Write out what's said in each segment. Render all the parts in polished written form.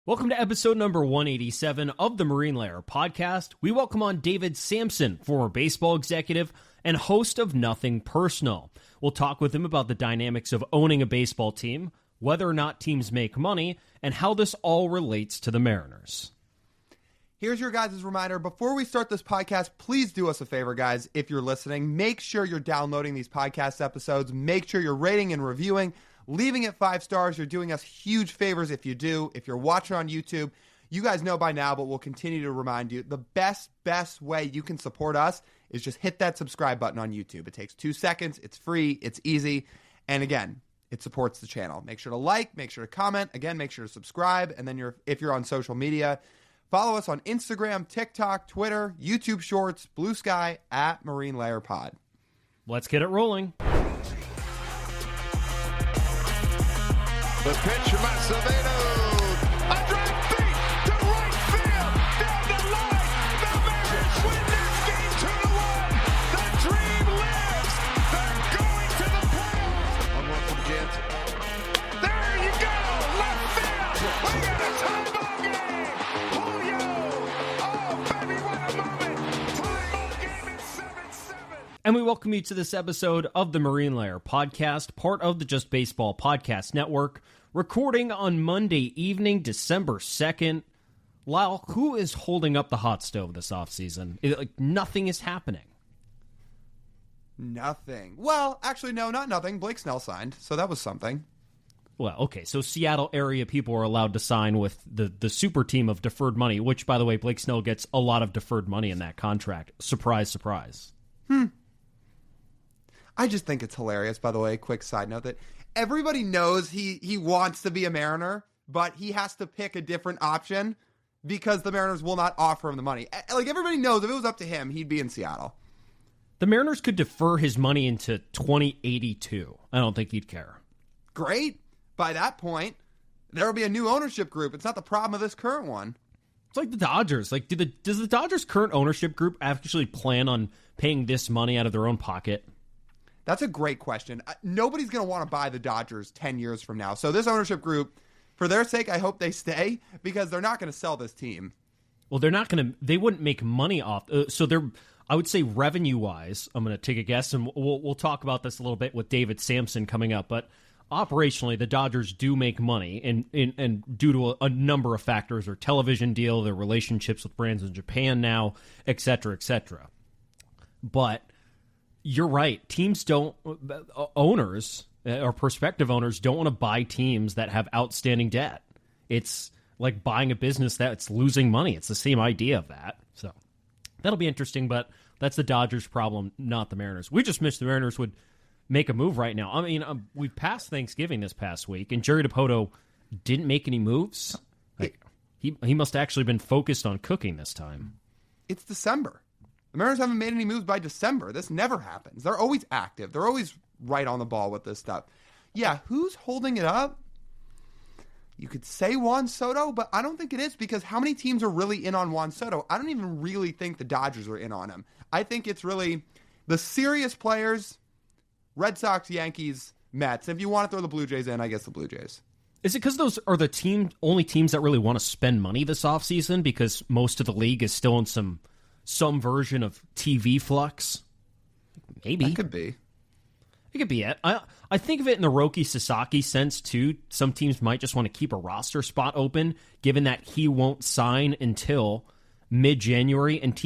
Welcome to episode number 187 of the Marine Layer podcast. We welcome on David Samson, former baseball executive and host of Nothing Personal. We'll talk with him about the dynamics of owning a baseball team, whether or not teams make money, and how this all relates to the Mariners. Here's your guys' reminder. Before we start this podcast, please do us a favor, guys. If you're listening, make sure you're downloading these podcast episodes. Make sure you're rating and reviewing. Leaving it 5 stars, you're doing us huge favors if you do. If you're watching on YouTube, you guys know by now, but we'll continue to remind you, the best way you can support us is just hit that subscribe button on YouTube. It takes 2 seconds, it's free, it's easy, and again, it supports the channel. Make sure to like, make sure to comment, again, make sure to subscribe, and then if you're on social media, follow us on Instagram, TikTok, Twitter, YouTube Shorts, Blue Sky, at Marine Layer Pod. Let's get it rolling. The pitch from Acevedo. A drive deep to right field. Down the line. The Mariners win this game 2-1. The dream lives. They're going to the playoffs. 1-1 from Jansen. There you go. Left field. We got a tie ball game. Julio. Oh, baby, what a moment. Tie ball game is 7-7. And we welcome you to this episode of the Marine Layer podcast, part of the Just Baseball Podcast Network, recording on Monday evening, December 2nd. Lyle, who is holding up the hot stove this offseason? Nothing is happening. Nothing. Well, actually, no, not nothing. Blake Snell signed, so that was something. Well, okay, so Seattle area people are allowed to sign with the super team of deferred money, which, by the way, Blake Snell gets a lot of deferred money in that contract. Surprise, surprise. I just think it's hilarious, by the way, quick side note, that everybody knows he wants to be a Mariner, but he has to pick a different option because the Mariners will not offer him the money. Like, everybody knows if it was up to him, he'd be in Seattle. The Mariners could defer his money into 2082. I don't think he'd care. Great. By that point, there will be a new ownership group. It's not the problem of this current one. It's like the Dodgers. Like, does the Dodgers' current ownership group actually plan on paying this money out of their own pocket? That's a great question. Nobody's going to want to buy the Dodgers 10 years from now. So this ownership group, for their sake, I hope they stay because they're not going to sell this team. Well, they wouldn't make money off. So I would say revenue-wise, I'm going to take a guess, and we'll talk about this a little bit with David Samson coming up, but operationally, the Dodgers do make money, and due to a number of factors, their television deal, their relationships with brands in Japan now, et cetera, et cetera. But you're right. Owners or prospective owners don't want to buy teams that have outstanding debt. It's like buying a business that's losing money. It's the same idea of that. So that'll be interesting, but that's the Dodgers' problem, not the Mariners. We just wish the Mariners would make a move right now. I mean, we've passed Thanksgiving this past week, and Jerry DiPoto didn't make any moves. Like, he must have actually been focused on cooking this time. It's December. The Mariners haven't made any moves by December. This never happens. They're always active. They're always right on the ball with this stuff. Yeah, who's holding it up? You could say Juan Soto, but I don't think it is because how many teams are really in on Juan Soto? I don't even really think the Dodgers are in on him. I think it's really the serious players, Red Sox, Yankees, Mets. If you want to throw the Blue Jays in, I guess the Blue Jays. Is it because those are the only teams that really want to spend money this offseason because most of the league is still in some version of TV flux? Maybe. That could be. It could be it. I think of it in the Roki Sasaki sense, too. Some teams might just want to keep a roster spot open, given that he won't sign until mid-January. And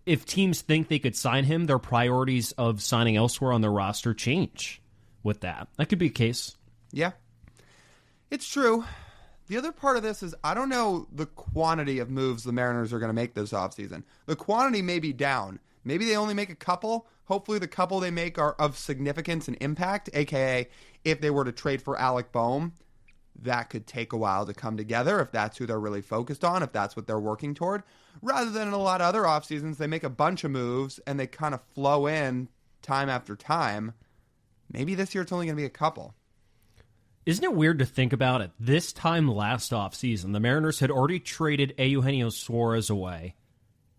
if teams think they could sign him, their priorities of signing elsewhere on their roster change with that. That could be a case. Yeah. It's true. The other part of this is I don't know the quantity of moves the Mariners are going to make this offseason. The quantity may be down. Maybe they only make a couple. Hopefully the couple they make are of significance and impact, a.k.a. if they were to trade for Alec Boehm, that could take a while to come together if that's who they're really focused on, if that's what they're working toward. Rather than in a lot of other off seasons, they make a bunch of moves and they kind of flow in time after time. Maybe this year it's only going to be a couple. Isn't it weird to think about it? This time last offseason, the Mariners had already traded Eugenio Suarez away.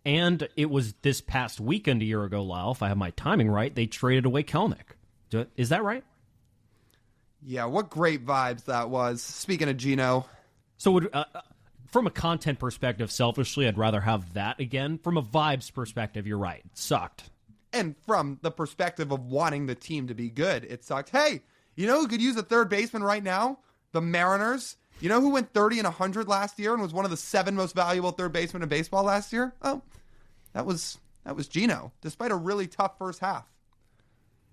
And it was this past weekend a year ago, Lyle, if I have my timing right, they traded away Kelnick. Is that right? Yeah, what great vibes that was. Speaking of Gino, So from a content perspective, selfishly, I'd rather have that again. From a vibes perspective, you're right. It sucked. And from the perspective of wanting the team to be good, it sucked. Hey, you know who could use a third baseman right now? The Mariners. You know who went 30 and 100 last year and was one of the 7 most valuable third basemen in baseball last year? Oh, that was Gino, despite a really tough first half.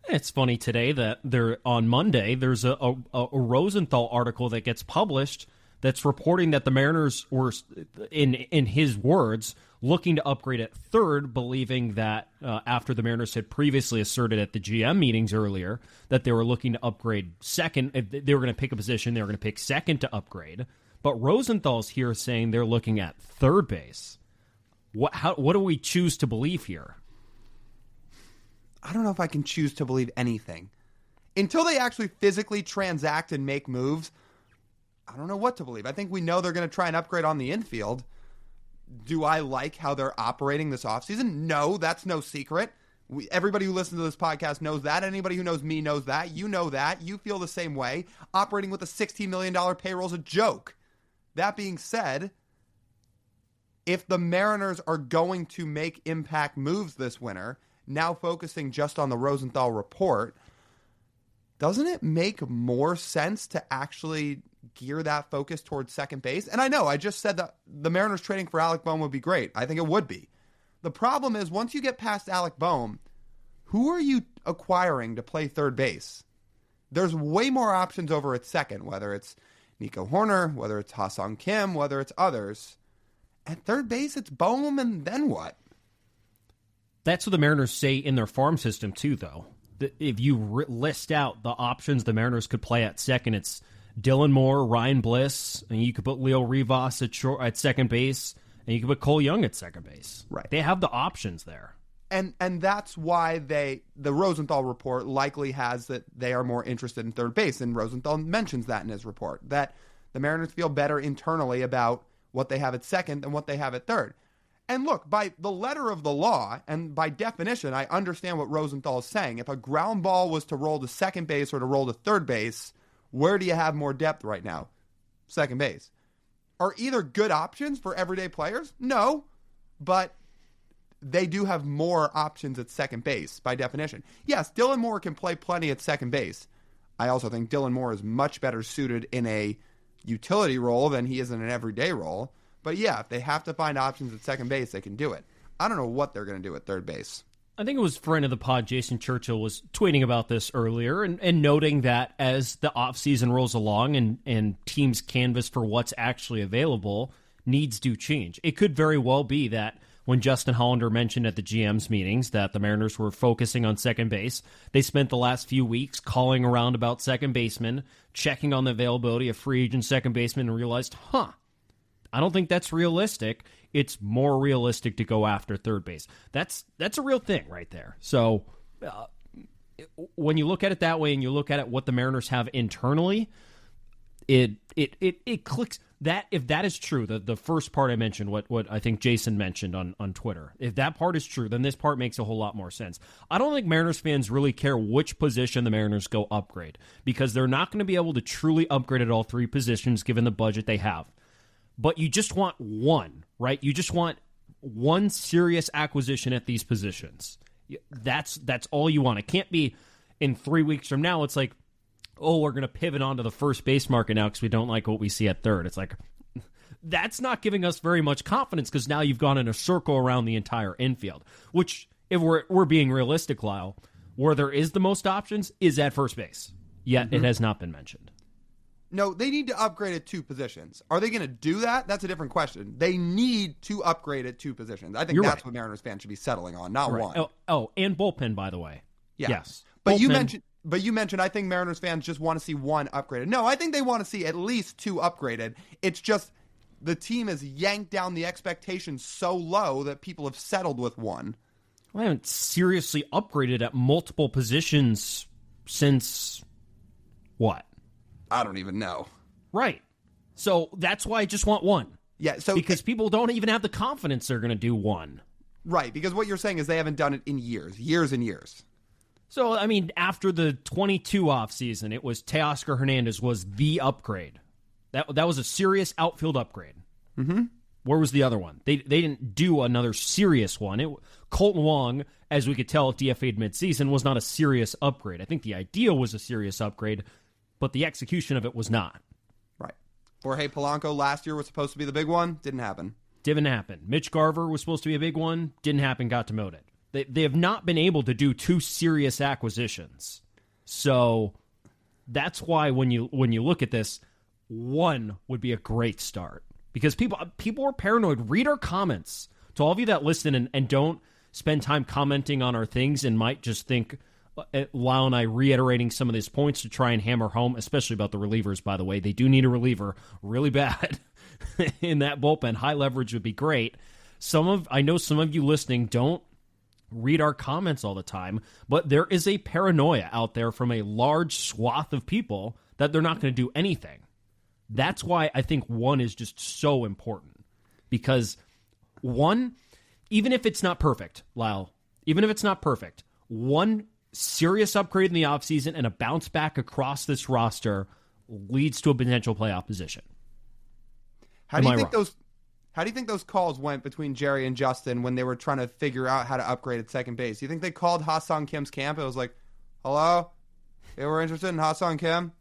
It's funny today that on Monday, there's a Rosenthal article that gets published that's reporting that the Mariners were, in his words, looking to upgrade at third, believing that after the Mariners had previously asserted at the GM meetings earlier that they were looking to upgrade second. If they were going to pick a position, they were going to pick second to upgrade. But Rosenthal's here saying they're looking at third base. What do we choose to believe here? I don't know if I can choose to believe anything. Until they actually physically transact and make moves, I don't know what to believe. I think we know they're going to try and upgrade on the infield. Do I like how they're operating this offseason? No, that's no secret. Everybody who listens to this podcast knows that. Anybody who knows me knows that. You know that. You feel the same way. Operating with a $16 million payroll is a joke. That being said, if the Mariners are going to make impact moves this winter, now focusing just on the Rosenthal report, doesn't it make more sense to actually gear that focus towards second base? And I know I just said that the Mariners trading for Alec Boehm would be great. I think it would be. The problem is once you get past Alec Boehm, who are you acquiring to play third base? There's way more options over at second, whether it's Nico Horner, whether it's Ha-Sung Kim, whether it's others. At third base, it's Boehm, and then what? That's what the Mariners say in their farm system, too, though. If you list out the options the Mariners could play at second, it's Dylan Moore, Ryan Bliss, and you could put Leo Rivas at second base, and you could put Cole Young at second base. Right. They have the options there. And that's why the Rosenthal report likely has that they are more interested in third base. And Rosenthal mentions that in his report, that the Mariners feel better internally about what they have at second than what they have at third. And look, by the letter of the law, and by definition, I understand what Rosenthal is saying. If a ground ball was to roll to second base or to roll to third base, where do you have more depth right now? Second base. Are either good options for everyday players? No, but they do have more options at second base by definition. Yes, Dylan Moore can play plenty at second base. I also think Dylan Moore is much better suited in a utility role than he is in an everyday role. But yeah, if they have to find options at second base, they can do it. I don't know what they're going to do at third base. I think it was friend of the pod, Jason Churchill, was tweeting about this earlier and noting that as the offseason rolls along and teams canvas for what's actually available, needs do change. It could very well be that when Justin Hollander mentioned at the GM's meetings that the Mariners were focusing on second base, they spent the last few weeks calling around about second basemen, checking on the availability of free agent second basemen, and realized, I don't think that's realistic. It's more realistic to go after third base. That's a real thing right there. So when you look at it that way and you look at it what the Mariners have internally, it clicks. That if that is true, the first part I mentioned, what I think Jason mentioned on Twitter, if that part is true, then this part makes a whole lot more sense. I don't think Mariners fans really care which position the Mariners go upgrade, because they're not going to be able to truly upgrade at all three positions given the budget they have. But you just want one, right? You just want one serious acquisition at these positions. That's all you want. It can't be in 3 weeks from now. It's like, oh, we're going to pivot onto the first base market now because we don't like what we see at third. It's like, that's not giving us very much confidence because now you've gone in a circle around the entire infield, which, if we're being realistic, Lyle, where there is the most options is at first base. Yet it has not been mentioned. No, they need to upgrade at two positions. Are they going to do that? That's a different question. They need to upgrade at two positions. I think You're that's right. what Mariners fans should be settling on, not one. Oh, and bullpen, by the way. Yeah. Yes. But Bullpen. you mentioned I think Mariners fans just want to see one upgraded. No, I think they want to see at least two upgraded. It's just the team has yanked down the expectations so low that people have settled with one. I haven't seriously upgraded at multiple positions since what? I don't even know. Right. So that's why I just want one. Yeah. So because people don't even have the confidence they're going to do one. Right. Because what you're saying is they haven't done it in years and years. So, I mean, after the 22 offseason, it was Teoscar Hernandez was the upgrade. That was a serious outfield upgrade. Mm-hmm. Where was the other one? They didn't do another serious one. Colton Wong, as we could tell, DFA'd midseason, was not a serious upgrade. I think the idea was a serious upgrade, but the execution of it was not. Right. Jorge Polanco last year was supposed to be the big one. Didn't happen. Mitch Garver was supposed to be a big one. Didn't happen. Got demoted. They have not been able to do two serious acquisitions. So that's why when you look at this, one would be a great start. Because people are paranoid. Read our comments. To all of you that listen and don't spend time commenting on our things and might just think Lyle and I reiterating some of these points to try and hammer home, especially about the relievers, by the way. They do need a reliever really bad in that bullpen. High leverage would be great. I know some of you listening don't read our comments all the time, but there is a paranoia out there from a large swath of people that they're not going to do anything. That's why I think one is just so important. Because one, even if it's not perfect, Lyle, even if it's not perfect, one serious upgrade in the offseason and a bounce back across this roster leads to a potential playoff position. How do you think those calls went between Jerry and Justin when they were trying to figure out how to upgrade at second base? Do you think they called Ha-Sung Kim's camp? It was like, hello? Yeah, we're interested in Ha-Sung Kim?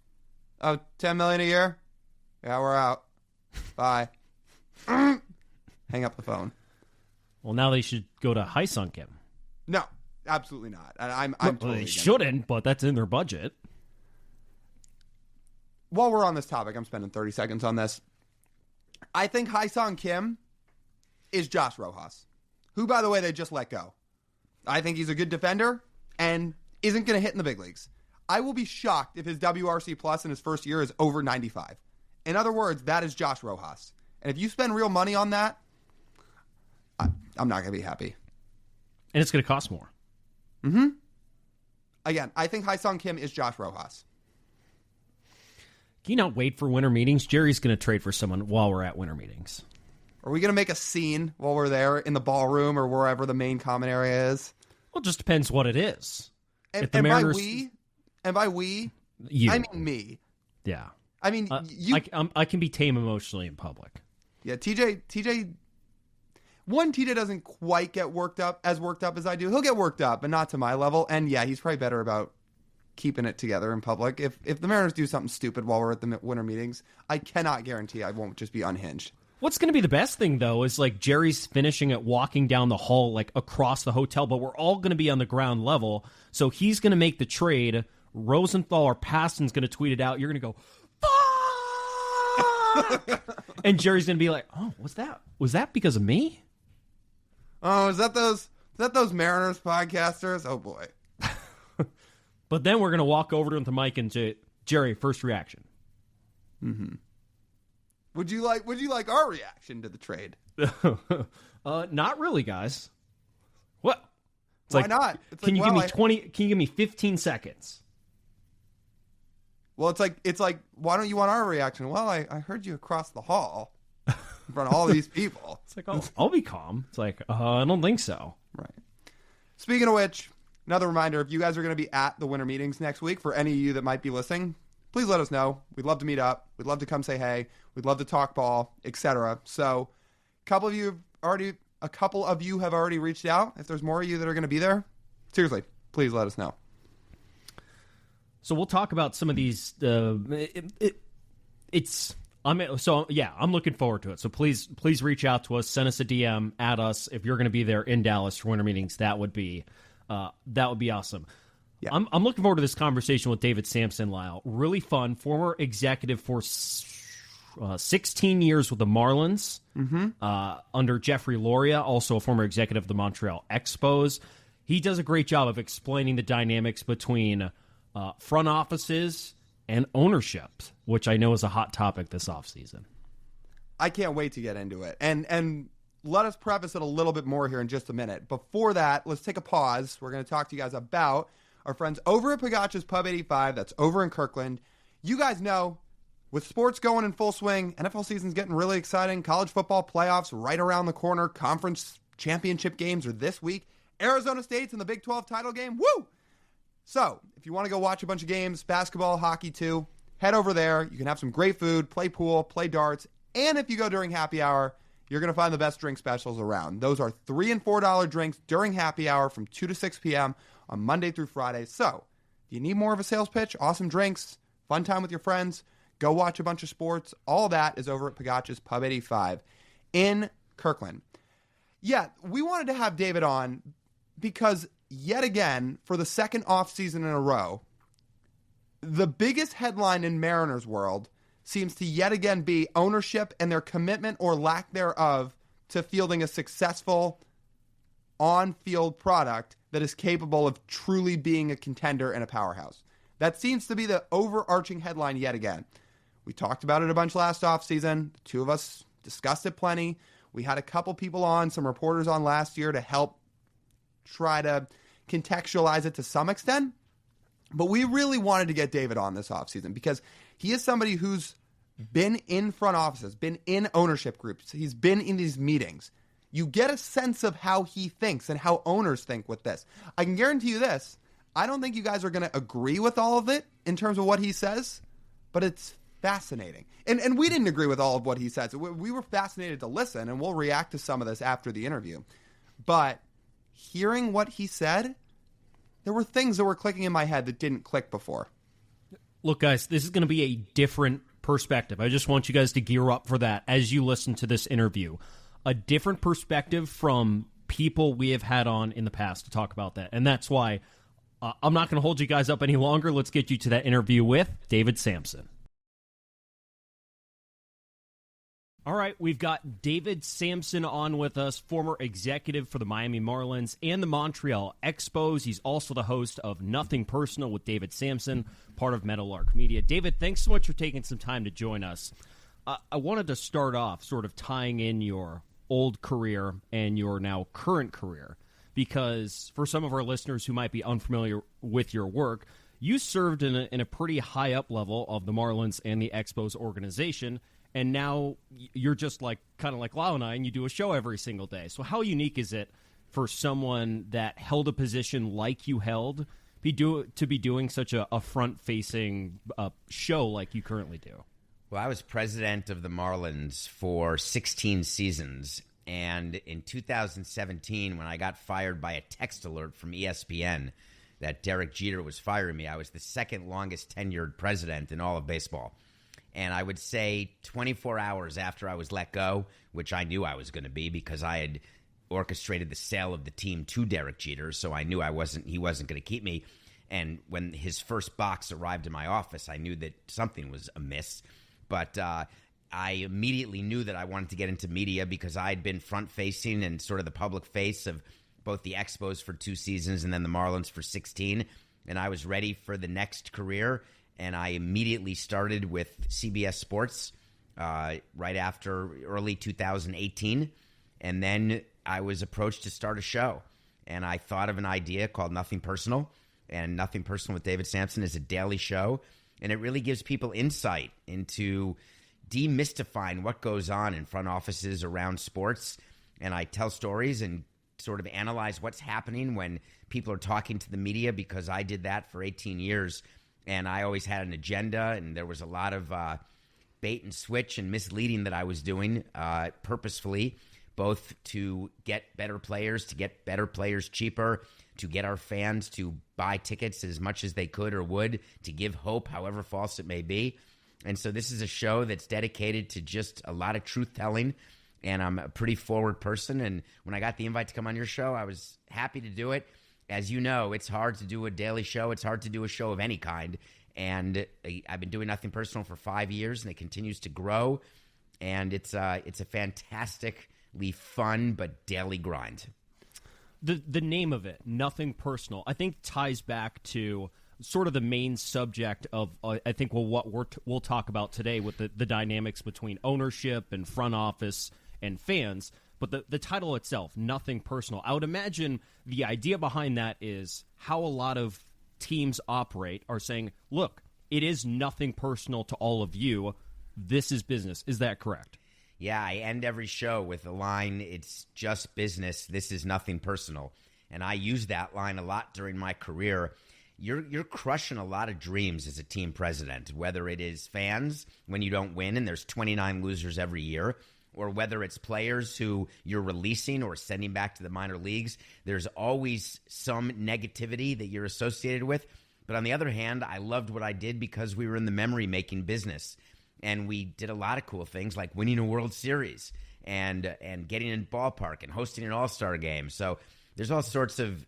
Oh, $10 million a year? Yeah, we're out. Bye. Hang up the phone. Well, now they should go to Ha-Sung Kim. No, absolutely not. I'm totally they shouldn't, but that's in their budget. While we're on this topic, I'm spending 30 seconds on this. I think Ha-Sung Kim is Josh Rojas, who, by the way, they just let go. I think he's a good defender and isn't going to hit in the big leagues. I will be shocked if his WRC plus in his first year is over 95. In other words, that is Josh Rojas. And if you spend real money on that, I'm not going to be happy. And it's going to cost more. Mm-hmm. Again, I think Ha-Sung Kim is Josh Rojas. Can you not wait for winter meetings? Jerry's going to trade for someone while we're at winter meetings. Are we going to make a scene while we're there in the ballroom or wherever the main common area is? Well, it just depends what it is. And by we, you. I mean me. Yeah. I mean, you. I can be tame emotionally in public. Yeah, TJ doesn't quite get worked up as I do. He'll get worked up, but not to my level. And yeah, he's probably better about keeping it together in public. If the Mariners do something stupid while we're at the winter meetings, I cannot guarantee I won't just be unhinged. What's going to be the best thing, though, is like Jerry's finishing at walking down the hall, like across the hotel, but we're all going to be on the ground level. So he's going to make the trade. Rosenthal or Paston's going to tweet it out. You're going to go, fuck! And Jerry's going to be like, oh, what's that? Was that because of me? Oh, is that those Mariners podcasters? Oh, boy. But then we're going to walk over to the mic and say, Jerry, first reaction. Mm-hmm. Would you like our reaction to the trade? Not really, guys. What? Why not? Can you give me 15 seconds? Well, it's like, why don't you want our reaction? Well, I heard you across the hall in front of all these people. It's like, I'll be calm. It's like, I don't think so. Right. Speaking of which, another reminder, if you guys are going to be at the winter meetings next week, for any of you that might be listening, please let us know. We'd love to meet up. We'd love to come say hey. We'd love to talk ball, etc. So a couple of you have already reached out. If there's more of you that are going to be there, seriously, please let us know. So we'll talk about some of these. I'm looking forward to it. So please reach out to us. Send us a DM, add us if you're going to be there in Dallas for winter meetings. That would be awesome. Yeah. I'm looking forward to this conversation with David Samson, Lyle. Really fun. Former executive for 16 years with the Marlins under Jeffrey Loria, also a former executive of the Montreal Expos. He does a great job of explaining the dynamics between front offices and ownership, which I know is a hot topic this offseason. I can't wait to get into it. And let us preface it a little bit more here in just a minute. Before that, let's take a pause. We're going to talk to you guys about our friends over at Pagacha's Pub 85. That's over in Kirkland. You guys know, with sports going in full swing, NFL season's getting really exciting. College football playoffs right around the corner. Conference championship games are this week. Arizona State's in the Big 12 title game. Woo! So, if you want to go watch a bunch of games, basketball, hockey too, Head over there. You can have some great food, play pool, play darts, and if you go during happy hour, you're going to find the best drink specials around. Those are $3 and $4 drinks during happy hour from 2 to 6 p.m. on Monday through Friday. So, if you need more of a sales pitch, awesome drinks, fun time with your friends, go watch a bunch of sports, all that is over at Pagacci's Pub 85 in Kirkland. Yeah, we wanted to have David on because, yet again, for the second offseason in a row, the biggest headline in Mariners world seems to yet again be ownership and their commitment or lack thereof to fielding a successful on-field product that is capable of truly being a contender and a powerhouse. That seems to be the overarching headline yet again. We talked about it a bunch last offseason. The two of us discussed it plenty. We had a couple people on, some reporters on last year to help try to contextualize it to some extent. But we really wanted to get David on this offseason because he is somebody who's been in front offices, been in ownership groups. He's been in these meetings. You get a sense of how he thinks and how owners think with this. I can guarantee you this. I don't think you guys are going to agree with all of it in terms of what he says, but it's fascinating. And we didn't agree with all of what he says. We were fascinated to listen, and we'll react to some of this after the interview. But hearing what he said, there were things that were clicking in my head that didn't click before. Look, guys, this is going to be a different perspective. I just want you guys to gear up for that as you listen to this interview. A different perspective from people we have had on in the past to talk about that. And that's why I'm not going to hold you guys up any longer. Let's get you to that interview with David Samson. All right, we've got David Samson on with us, former executive for the Miami Marlins and the Montreal Expos. He's also the host of Nothing Personal with David Samson, part of Meadowlark Media. David, thanks so much for taking some time to join us. I wanted to start off sort of tying in your old career and your now current career, because for some of our listeners who might be unfamiliar with your work, you served in a pretty high up level of the Marlins and the Expos organization. And now you're just kind of like Lyle and I, and you do a show every single day. So how unique is it for someone that held a position like you held to be doing such a front-facing show like you currently do? Well, I was president of the Marlins for 16 seasons. And in 2017, when I got fired by a text alert from ESPN that Derek Jeter was firing me, I was the second longest tenured president in all of baseball. And I would say 24 hours after I was let go, which I knew I was going to be because I had orchestrated the sale of the team to Derek Jeter, so I knew he wasn't going to keep me. And when his first box arrived in my office, I knew that something was amiss. But I immediately knew that I wanted to get into media because I'd been front-facing and sort of the public face of both the Expos for 2 seasons and then the Marlins for 16. And I was ready for the next career. And I immediately started with CBS Sports right after early 2018. And then I was approached to start a show. And I thought of an idea called Nothing Personal. And Nothing Personal with David Samson is a daily show. And it really gives people insight into demystifying what goes on in front offices around sports. And I tell stories and sort of analyze what's happening when people are talking to the media, because I did that for 18 years. And I always had an agenda, and there was a lot of bait and switch and misleading that I was doing purposefully, both to get better players cheaper, to get our fans to buy tickets as much as they could or would, to give hope, however false it may be. And so this is a show that's dedicated to just a lot of truth-telling, and I'm a pretty forward person. And when I got the invite to come on your show, I was happy to do it. As you know, it's hard to do a daily show. It's hard to do a show of any kind. And I've been doing Nothing Personal for 5 years, and it continues to grow. And it's a fantastically fun but daily grind. The name of it, Nothing Personal, I think ties back to sort of the main subject of, I think, what we'll talk about today with the dynamics between ownership and front office and fans. But the title itself, Nothing Personal, I would imagine the idea behind that is how a lot of teams operate, are saying, look, it is nothing personal to all of you. This is business. Is that correct? Yeah, I end every show with the line, it's just business. This is nothing personal. And I used that line a lot during my career. you're crushing a lot of dreams as a team president, whether it is fans when you don't win and there's 29 losers every year, or whether it's players who you're releasing or sending back to the minor leagues. There's always some negativity that you're associated with. But on the other hand, I loved what I did because we were in the memory-making business. And we did a lot of cool things like winning a World Series and getting in ballpark and hosting an all-star game. So there's all sorts of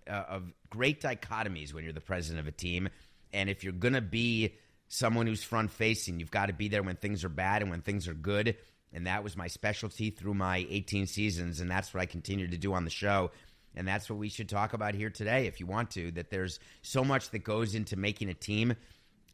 great dichotomies when you're the president of a team. And if you're going to be someone who's front-facing, you've got to be there when things are bad and when things are good. And that was my specialty through my 18 seasons, and that's what I continue to do on the show. And that's what we should talk about here today if you want to, that there's so much that goes into making a team,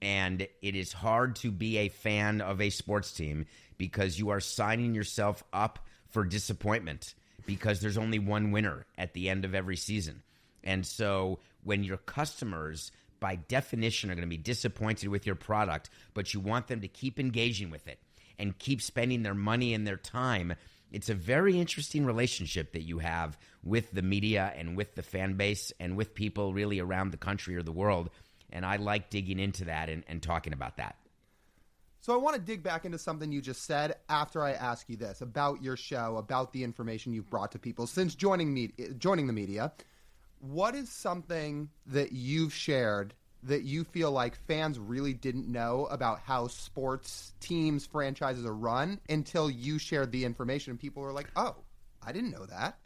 and it is hard to be a fan of a sports team because you are signing yourself up for disappointment because there's only one winner at the end of every season. And so when your customers, by definition, are going to be disappointed with your product, but you want them to keep engaging with it and keep spending their money and their time, it's a very interesting relationship that you have with the media and with the fan base and with people really around the country or the world. And I like digging into that and talking about that. So I want to dig back into something you just said after I ask you this about your show, about the information you've brought to people since joining the media. What is something that you've shared that you feel like fans really didn't know about how sports teams, franchises are run until you shared the information and people were like, oh, I didn't know that?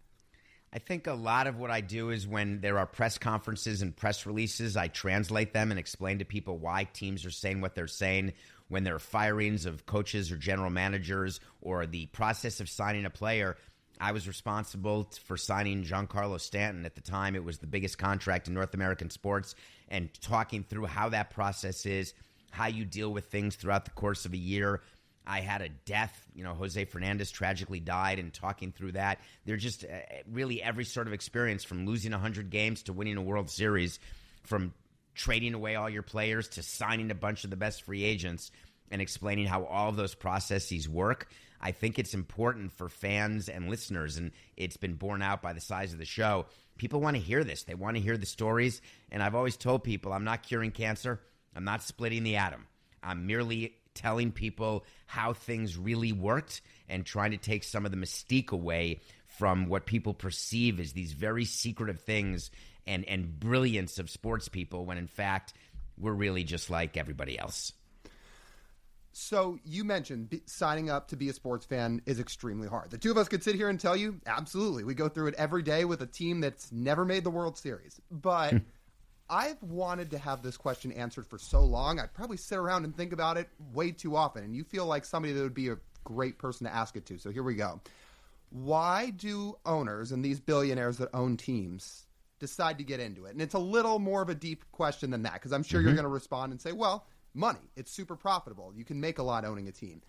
I think a lot of what I do is when there are press conferences and press releases, I translate them and explain to people why teams are saying what they're saying. When there are firings of coaches or general managers or the process of signing a player, I was responsible for signing Giancarlo Stanton. At the time, it was the biggest contract in North American sports, and talking through how that process is, how you deal with things throughout the course of a year. I had a death. Jose Fernandez tragically died, and talking through that. They're just really every sort of experience, from losing 100 games to winning a World Series, from trading away all your players to signing a bunch of the best free agents, and explaining how all of those processes work. I think it's important for fans and listeners, and it's been borne out by the size of the show. People want to hear this. They want to hear the stories. And I've always told people I'm not curing cancer. I'm not splitting the atom. I'm merely telling people how things really worked and trying to take some of the mystique away from what people perceive as these very secretive things and brilliance of sports people, when in fact we're really just like everybody else. So you mentioned signing up to be a sports fan is extremely hard. The two of us could sit here and tell you, absolutely. We go through it every day with a team that's never made the World Series. But I've wanted to have this question answered for so long. I'd probably sit around and think about it way too often. And you feel like somebody that would be a great person to ask it to. So here we go. Why do owners and these billionaires that own teams decide to get into it? And it's a little more of a deep question than that, because I'm sure you're going to respond and say, well, money. It's super profitable. You can make a lot owning a team.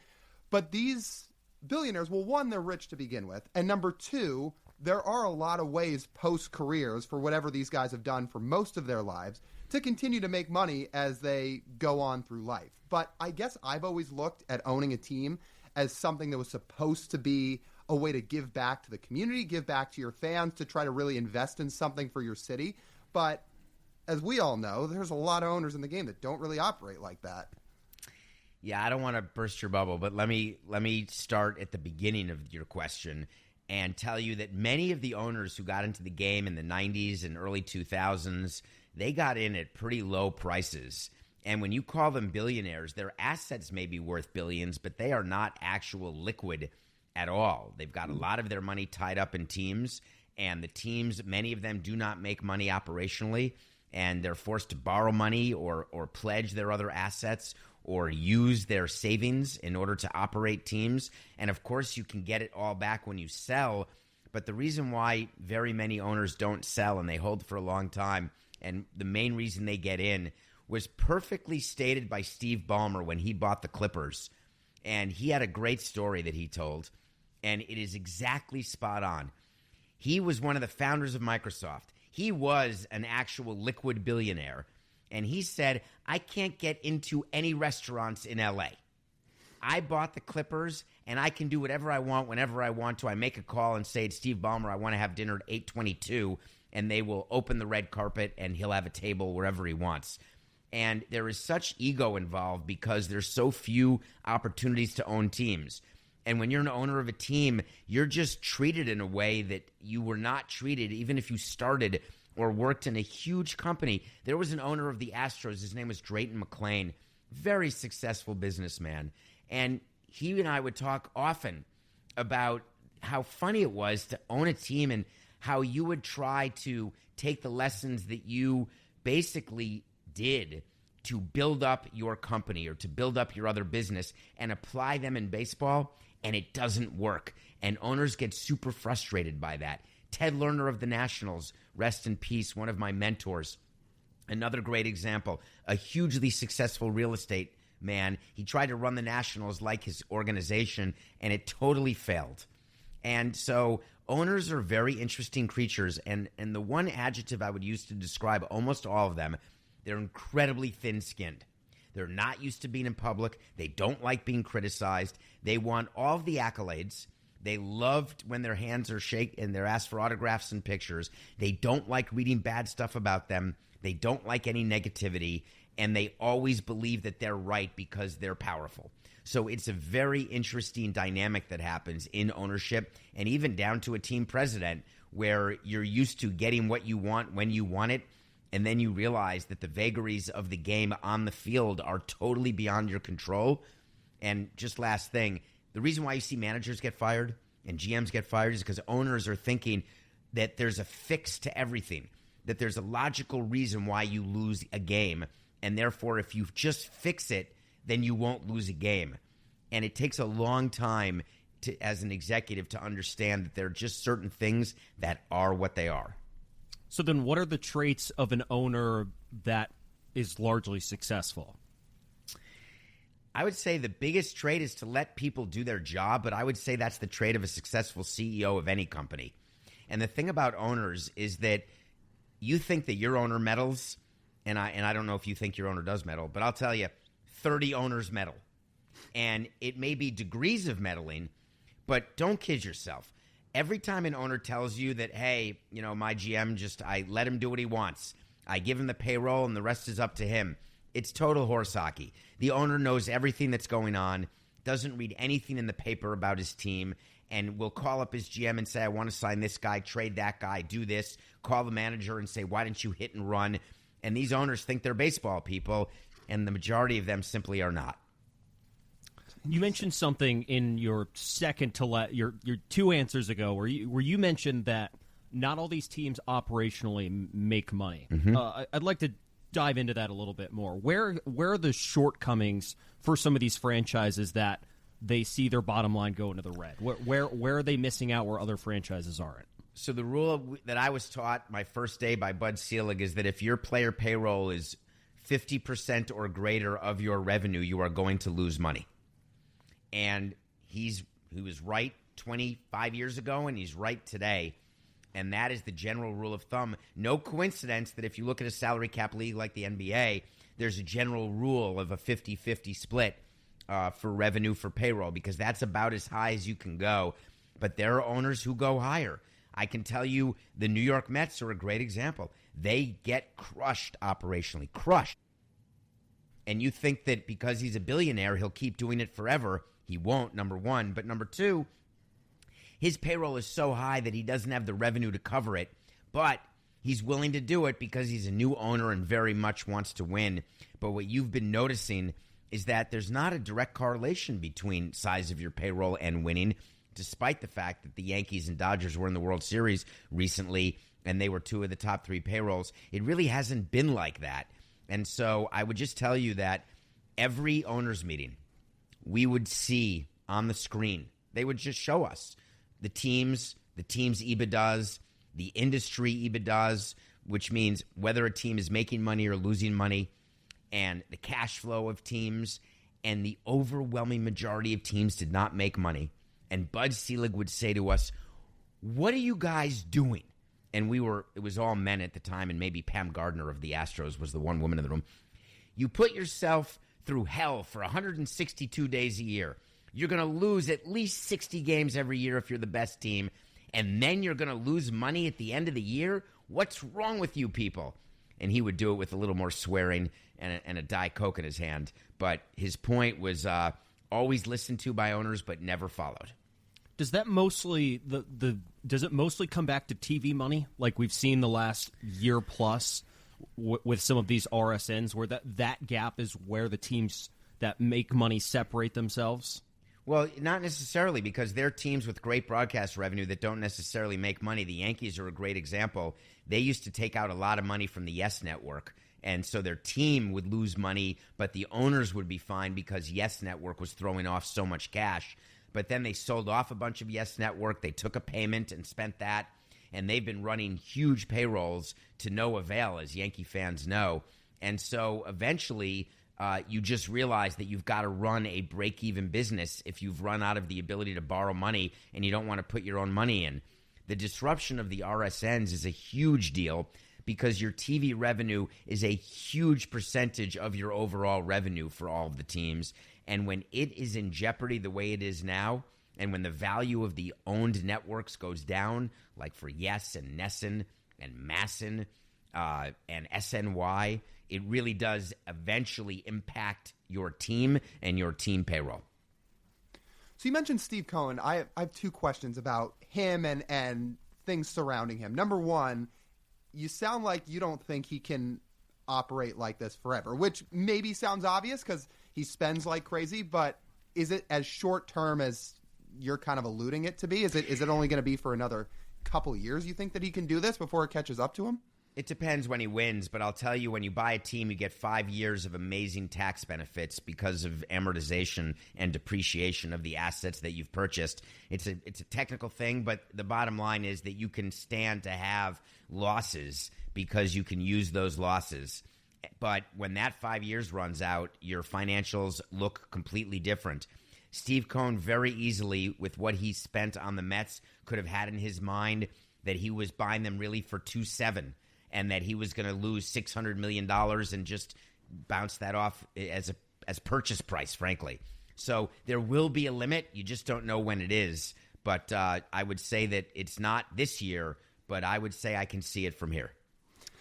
But these billionaires, well, one, they're rich to begin with. And number two, there are a lot of ways post-careers for whatever these guys have done for most of their lives to continue to make money as they go on through life. But I guess I've always looked at owning a team as something that was supposed to be a way to give back to the community, give back to your fans, to try to really invest in something for your city. But as we all know, there's a lot of owners in the game that don't really operate like that. Yeah, I don't want to burst your bubble, but let me start at the beginning of your question and tell you that many of the owners who got into the game in the 90s and early 2000s, they got in at pretty low prices. And when you call them billionaires, their assets may be worth billions, but they are not actual liquid at all. They've got a lot of their money tied up in teams, and the teams, many of them do not make money operationally, and they're forced to borrow money or pledge their other assets or use their savings in order to operate teams. And of course, you can get it all back when you sell. But the reason why very many owners don't sell and they hold for a long time, and the main reason they get in, was perfectly stated by Steve Ballmer when he bought the Clippers. And he had a great story that he told, and it is exactly spot on. He was one of the founders of Microsoft. He was an actual liquid billionaire. And he said, I can't get into any restaurants in L.A. I bought the Clippers, and I can do whatever I want whenever I want to. I make a call and say, it's Steve Ballmer, I want to have dinner at 8:22, and they will open the red carpet and he'll have a table wherever he wants. And there is such ego involved because there's so few opportunities to own teams. And when you're an owner of a team, you're just treated in a way that you were not treated even if you started or worked in a huge company. There was an owner of the Astros. His name was Drayton McClain, very successful businessman. And he and I would talk often about how funny it was to own a team and how you would try to take the lessons that you basically did to build up your company or to build up your other business and apply them in baseball, and it doesn't work. And owners get super frustrated by that. Ted Lerner of the Nationals, rest in peace, one of my mentors. Another great example, a hugely successful real estate man. He tried to run the Nationals like his organization, and it totally failed. And so owners are very interesting creatures, and the one adjective I would use to describe almost all of them, they're incredibly thin-skinned. They're not used to being in public. They don't like being criticized. They want all of the accolades. They loved when their hands are shaken and they're asked for autographs and pictures. They don't like reading bad stuff about them. They don't like any negativity, and they always believe that they're right because they're powerful. So it's a very interesting dynamic that happens in ownership, and even down to a team president where you're used to getting what you want when you want it, and then you realize that the vagaries of the game on the field are totally beyond your control. And just last thing, the reason why you see managers get fired and GMs get fired is because owners are thinking that there's a fix to everything, that there's a logical reason why you lose a game, and therefore if you just fix it, then you won't lose a game. And it takes a long time as an executive to understand that there are just certain things that are what they are. So then what are the traits of an owner that is largely successful? I would say the biggest trait is to let people do their job, but I would say that's the trait of a successful CEO of any company. And the thing about owners is that you think that your owner meddles, and I don't know if you think your owner does meddle, but I'll tell you, 30 owners meddle. And it may be degrees of meddling, but don't kid yourself. Every time an owner tells you that, hey, my GM I let him do what he wants. I give him the payroll and the rest is up to him. It's total horse hockey. The owner knows everything that's going on, doesn't read anything in the paper about his team, and will call up his GM and say, I want to sign this guy, trade that guy, do this. Call the manager and say, why didn't you hit and run? And these owners think they're baseball people, and the majority of them simply are not. You mentioned something in your your 2 answers ago where you mentioned that not all these teams operationally make money. Mm-hmm. I'd like to dive into that a little bit more. Where are the shortcomings for some of these franchises that they see their bottom line go into the red? Where are they missing out where other franchises aren't? So the rule that I was taught my first day by Bud Selig is that if your player payroll is 50% or greater of your revenue, you are going to lose money. And he was right 25 years ago, and he's right today. And that is the general rule of thumb. No coincidence that if you look at a salary cap league like the NBA, there's a general rule of a 50-50 split for revenue for payroll, because that's about as high as you can go. But there are owners who go higher. I can tell you the New York Mets are a great example. They get crushed operationally, crushed. And you think that because he's a billionaire, he'll keep doing it forever. He won't, number one. But number two, his payroll is so high that he doesn't have the revenue to cover it. But he's willing to do it because he's a new owner and very much wants to win. But what you've been noticing is that there's not a direct correlation between size of your payroll and winning, despite the fact that the Yankees and Dodgers were in the World Series recently and they were 2 of the top 3 payrolls. It really hasn't been like that. And so I would just tell you that every owners meeting, we would see on the screen, they would just show us the team's EBITDAs, the industry EBITDAs, which means whether a team is making money or losing money, and the cash flow of teams, and the overwhelming majority of teams did not make money. And Bud Selig would say to us, what are you guys doing? And it was all men at the time, and maybe Pam Gardner of the Astros was the one woman in the room. You put yourself through hell for 162 days a year. You're going to lose at least 60 games every year if you're the best team, and then you're going to lose money at the end of the year? "What's wrong with you people?" And he would do it with a little more swearing and a Diet Coke in his hand. But his point was always listened to by owners but never followed. Does that mostly does it mostly come back to TV money, like we've seen the last year plus with some of these RSNs, where that gap is where the teams that make money separate themselves? Well, not necessarily, because they're teams with great broadcast revenue that don't necessarily make money. The Yankees are a great example. They used to take out a lot of money from the Yes Network, and so their team would lose money, but the owners would be fine because Yes Network was throwing off so much cash. But then they sold off a bunch of Yes Network. They took a payment and spent that, and they've been running huge payrolls to no avail, as Yankee fans know. And so eventually you just realize that you've got to run a break-even business if you've run out of the ability to borrow money and you don't want to put your own money in. The disruption of the RSNs is a huge deal because your TV revenue is a huge percentage of your overall revenue for all of the teams. And when it is in jeopardy the way it is now, and when the value of the owned networks goes down, like for Yes and Nesson and Masson and SNY, it really does eventually impact your team and your team payroll. So you mentioned Steve Cohen. I have two questions about him and things surrounding him. Number one, you sound like you don't think he can operate like this forever, which maybe sounds obvious because he spends like crazy, but is it as short term as you're kind of alluding it to be? Is it only going to be for another couple years, you think, that he can do this before it catches up to him? It depends when he wins, but I'll tell you, when you buy a team, you get 5 years of amazing tax benefits because of amortization and depreciation of the assets that you've purchased. It's a technical thing, but the bottom line is that you can stand to have losses because you can use those losses. But when that 5 years runs out, your financials look completely different. Steve Cohen very easily, with what he spent on the Mets, could have had in his mind that he was buying them really for $2.7 and that he was going to lose $600 million and just bounce that off as purchase price, frankly. So there will be a limit. You just don't know when it is. But I would say that it's not this year, but I would say I can see it from here.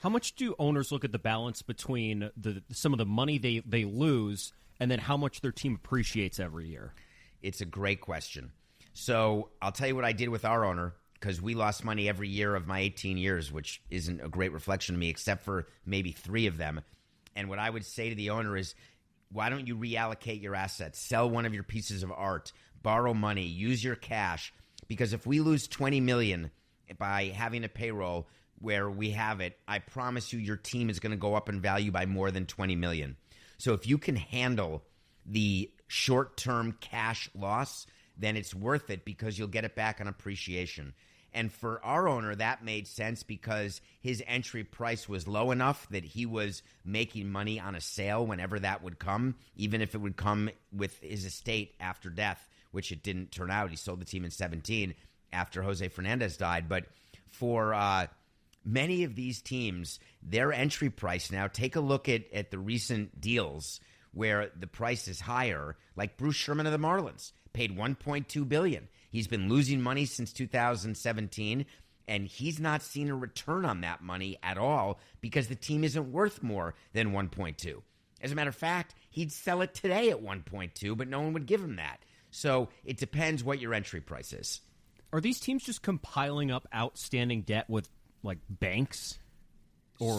How much do owners look at the balance between some of the money they lose and then how much their team appreciates every year? It's a great question. So I'll tell you what I did with our owner, because we lost money every year of my 18 years, which isn't a great reflection of me, except for maybe 3 of them. And what I would say to the owner is, why don't you reallocate your assets, sell one of your pieces of art, borrow money, use your cash? Because if we lose $20 million by having a payroll where we have it, I promise you your team is going to go up in value by more than $20 million. So if you can handle the short-term cash loss, then it's worth it because you'll get it back on appreciation. And for our owner, that made sense because his entry price was low enough that he was making money on a sale whenever that would come, even if it would come with his estate after death, which it didn't turn out. He sold the team in 2017 after Jose Fernandez died. But for many of these teams, their entry price now, take a look at the recent deals where the price is higher, like Bruce Sherman of the Marlins paid $1.2 billion. He's been losing money since 2017, and he's not seen a return on that money at all because the team isn't worth more than 1.2. As a matter of fact, he'd sell it today at 1.2, but no one would give him that. So it depends what your entry price is. Are these teams just compiling up outstanding debt with like banks? Or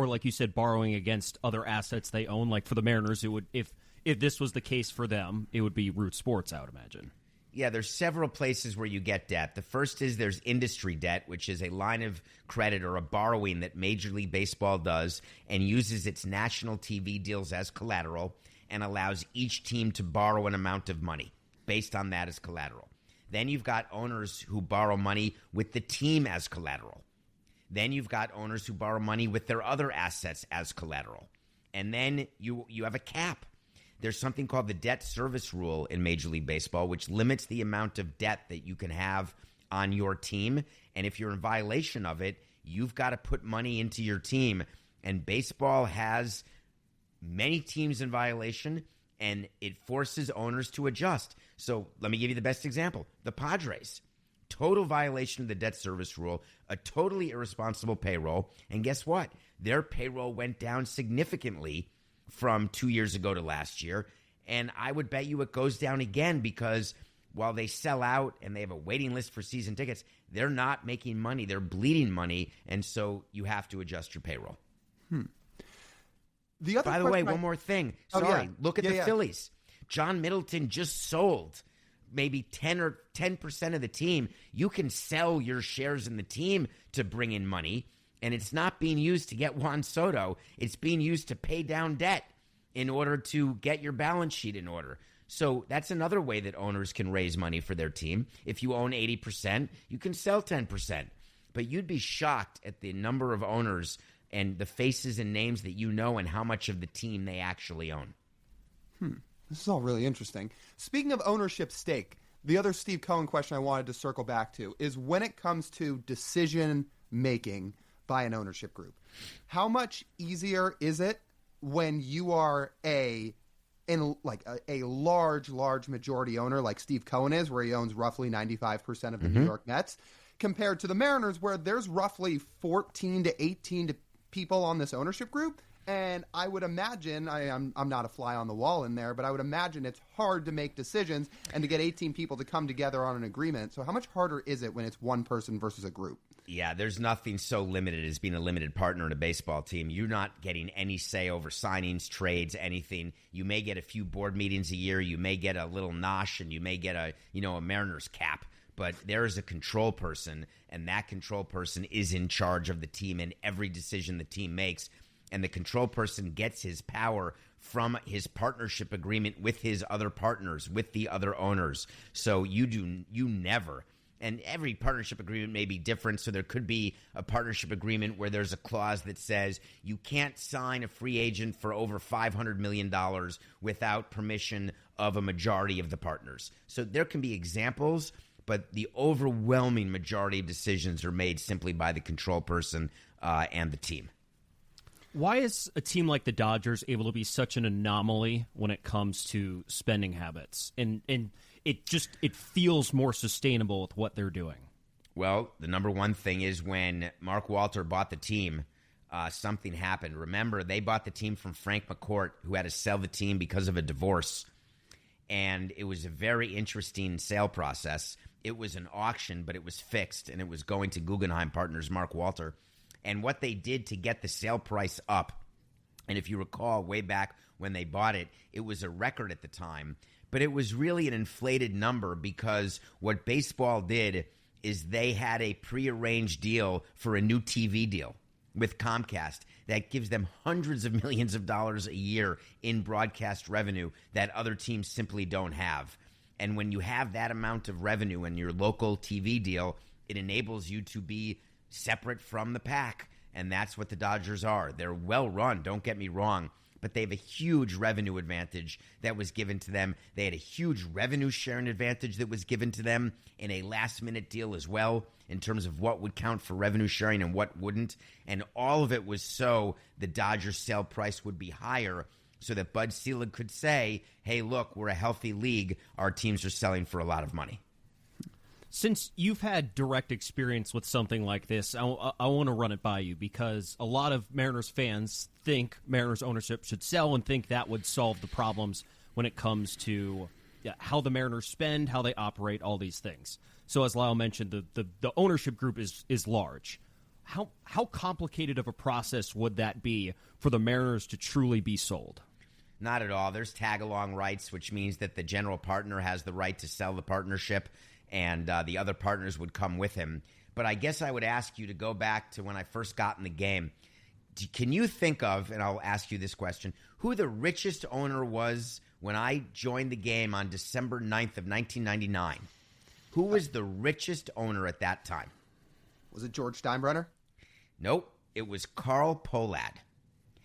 like you said, borrowing against other assets they own? Like for the Mariners, it would if this was the case for them, it would be Root Sports, I would imagine. Yeah, there's several places where you get debt. The first is there's industry debt, which is a line of credit or a borrowing that Major League Baseball does and uses its national TV deals as collateral and allows each team to borrow an amount of money based on that as collateral. Then you've got owners who borrow money with the team as collateral. Then you've got owners who borrow money with their other assets as collateral. And then you have a cap. There's something called the debt service rule in Major League Baseball, which limits the amount of debt that you can have on your team. And if you're in violation of it, you've got to put money into your team. And baseball has many teams in violation, and it forces owners to adjust. So let me give you the best example. The Padres. total violation of the debt service rule, a totally irresponsible payroll. And guess what? Their payroll went down significantly from 2 years ago to last year. And I would bet you it goes down again because while they sell out and they have a waiting list for season tickets, they're not making money. They're bleeding money. And so you have to adjust your payroll. By the way, one more thing. Sorry, look at the Phillies. John Middleton just sold maybe 10% of the team. You can sell your shares in the team to bring in money, and it's not being used to get Juan Soto. It's being used to pay down debt in order to get your balance sheet in order. So that's another way that owners can raise money for their team. If you own 80%, you can sell 10%. But you'd be shocked at the number of owners and the faces and names that you know and how much of the team they actually own. This is all really interesting. Speaking of ownership stake, the other Steve Cohen question I wanted to circle back to is when it comes to decision making by an ownership group, how much easier is it when you are a large majority owner like Steve Cohen is, where he owns roughly 95% of the New York Mets, compared to the Mariners, where there's roughly 14 to 18 people on this ownership group? And I would imagine, I'm not a fly on the wall in there, but I would imagine it's hard to make decisions and to get 18 people to come together on an agreement. So how much harder is it when it's one person versus a group? Yeah, there's nothing so limited as being a limited partner in a baseball team. You're not getting any say over signings, trades, anything. You may get a few board meetings a year. You may get a little nosh, and you may get a Mariners cap. But there is a control person, and that control person is in charge of the team and every decision the team makes. And the control person gets his power from his partnership agreement with his other partners, with the other owners. So you never, and every partnership agreement may be different. So there could be a partnership agreement where there's a clause that says you can't sign a free agent for over $500 million without permission of a majority of the partners. So there can be examples, but the overwhelming majority of decisions are made simply by the control person and the team. Why is a team like the Dodgers able to be such an anomaly when it comes to spending habits? And it feels more sustainable with what they're doing. Well, the number one thing is when Mark Walter bought the team, something happened. Remember, they bought the team from Frank McCourt, who had to sell the team because of a divorce. And it was a very interesting sale process. It was an auction, but it was fixed, and it was going to Guggenheim Partners, Mark Walter. And what they did to get the sale price up, and if you recall way back when they bought it, it was a record at the time. But it was really an inflated number because what baseball did is they had a prearranged deal for a new TV deal with Comcast that gives them hundreds of millions of dollars a year in broadcast revenue that other teams simply don't have. And when you have that amount of revenue in your local TV deal, it enables you to be separate from the pack, and that's what the Dodgers are. They're well run, don't get me wrong, but they have a huge revenue advantage that was given to them. They had a huge revenue sharing advantage that was given to them in a last-minute deal as well in terms of what would count for revenue sharing and what wouldn't, and all of it was so the Dodgers sale price would be higher so that Bud Selig could say, hey, look, we're a healthy league. Our teams are selling for a lot of money. Since you've had direct experience with something like this, I want to run it by you because a lot of Mariners fans think Mariners ownership should sell and think that would solve the problems when it comes to how the Mariners spend, how they operate, all these things. So as Lyle mentioned, the ownership group is large. How complicated of a process would that be for the Mariners to truly be sold? Not at all. There's tag-along rights, which means that the general partner has the right to sell the partnership, and the other partners would come with him. But I guess I would ask you to go back to when I first got in the game. Can you think of, and I'll ask you this question, who the richest owner was when I joined the game on December 9th of 1999? Who was the richest owner at that time? Was it George Steinbrenner? Nope. It was Carl Pohlad.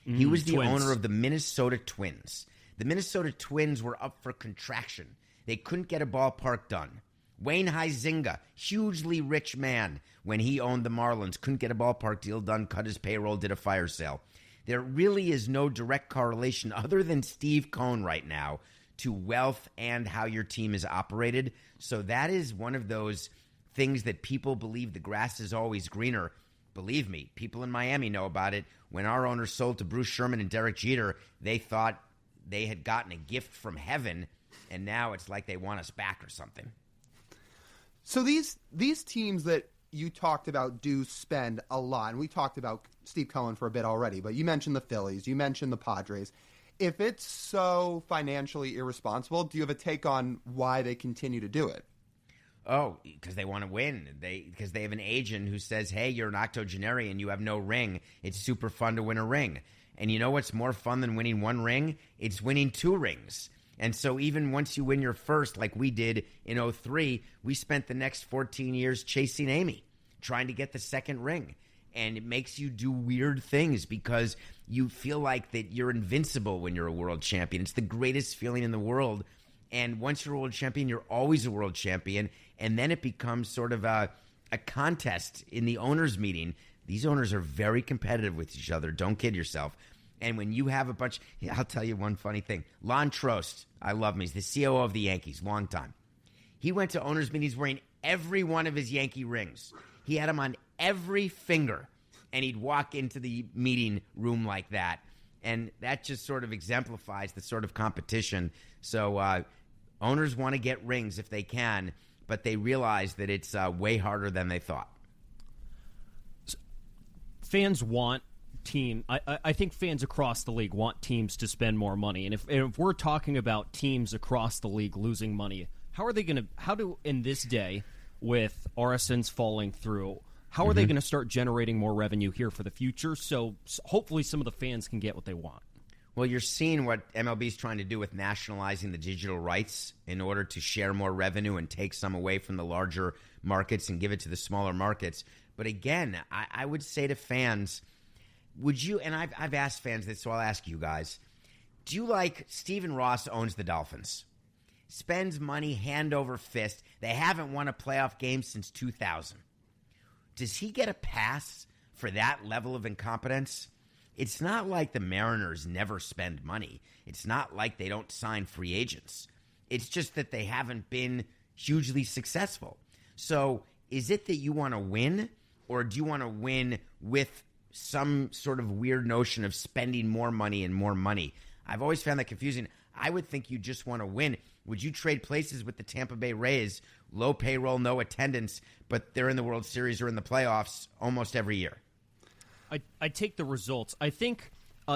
He was the owner of the Minnesota Twins. The Minnesota Twins were up for contraction. They couldn't get a ballpark done. Wayne Huizinga, hugely rich man, when he owned the Marlins, couldn't get a ballpark deal done, cut his payroll, did a fire sale. There really is no direct correlation other than Steve Cohen right now to wealth and how your team is operated. So that is one of those things that people believe the grass is always greener. Believe me, people in Miami know about it. When our owner sold to Bruce Sherman and Derek Jeter, they thought they had gotten a gift from heaven, and now it's like they want us back or something. So these teams that you talked about do spend a lot, and we talked about Steve Cohen for a bit already, but you mentioned the Phillies, you mentioned the Padres. If it's so financially irresponsible, do you have a take on why they continue to do it? Oh, because they want to win. Because they have an agent who says, hey, you're an octogenarian, you have no ring. It's super fun to win a ring. And you know what's more fun than winning one ring? It's winning 2 rings. And so even once you win your first, like we did in 2003, we spent the next 14 years chasing Amy, trying to get the second ring. And it makes you do weird things because you feel like that you're invincible when you're a world champion. It's the greatest feeling in the world. And once you're a world champion, you're always a world champion. And then it becomes sort of a contest in the owners' meeting. These owners are very competitive with each other. Don't kid yourself. And when you have a bunch, I'll tell you one funny thing. Lon Trost, I love him. He's the COO of the Yankees, long time. He went to owners' meetings wearing every one of his Yankee rings. He had them on every finger. And he'd walk into the meeting room like that. And that just sort of exemplifies the sort of competition. So owners want to get rings if they can, but they realize that it's way harder than they thought. Fans want I think fans across the league want teams to spend more money. And if we're talking about teams across the league losing money, how do in this day with RSNs falling through, how are they going to start generating more revenue here for the future? So hopefully some of the fans can get what they want. Well, you're seeing what MLB is trying to do with nationalizing the digital rights in order to share more revenue and take some away from the larger markets and give it to the smaller markets. But again, I would say to fans, would you, and I've asked fans this, so I'll ask you guys, do you like Stephen Ross owns the Dolphins, spends money hand over fist, they haven't won a playoff game since 2000. Does he get a pass for that level of incompetence? It's not like the Mariners never spend money. It's not like they don't sign free agents. It's just that they haven't been hugely successful. So is it that you want to win, or do you want to win with some sort of weird notion of spending more money and more money? I've always found that confusing. I would think you just want to win. Would you trade places with the Tampa Bay Rays, low payroll, no attendance, but they're in the World Series or in the playoffs almost every year? I take the results. I think